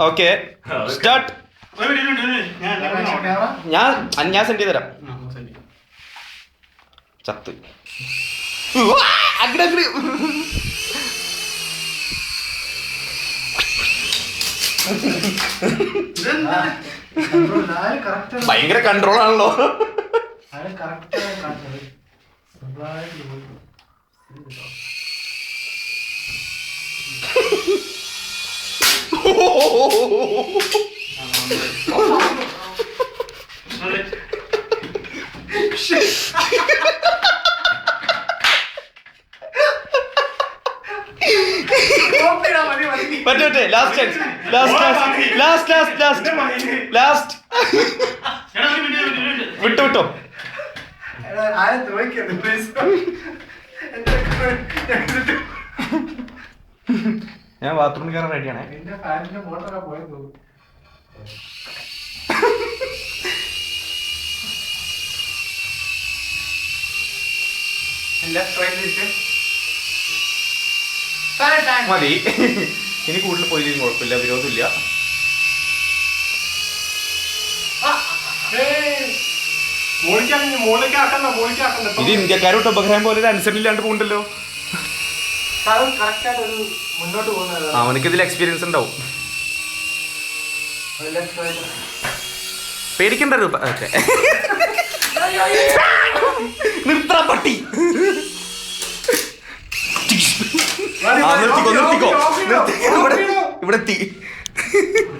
Okay start. ഞാൻ send ചെയ്ത് തരാം. ചത്ത് ഭയങ്കര കൺട്രോൾ ആണല്ലോ. പറ്റേ ലാസ്റ്റ് വിട്ടോ വിട്ടോ. ഞാൻ ബാത്റൂമിൽ കയറാൻ റെഡിയാണേ. മതി, ഇനി കൂടുതൽ പോയില്ലെങ്കിൽ കുഴപ്പമില്ല, വിരോധമില്ല. ഇത് ഇന്ത്യക്കാരോട്ട് ഉപഗ്രഹം പോലെ അനുസരണയില്ലാണ്ട് പോകണ്ടല്ലോ. അവനക്ക് ഇതിൽ എക്സ്പീരിയൻസ് ഉണ്ടാവും. പേടിക്കണ്ട രൂപ. നിർത്താ പട്ടി. നിർത്തിക്കോ ഇവിടെ എത്തി.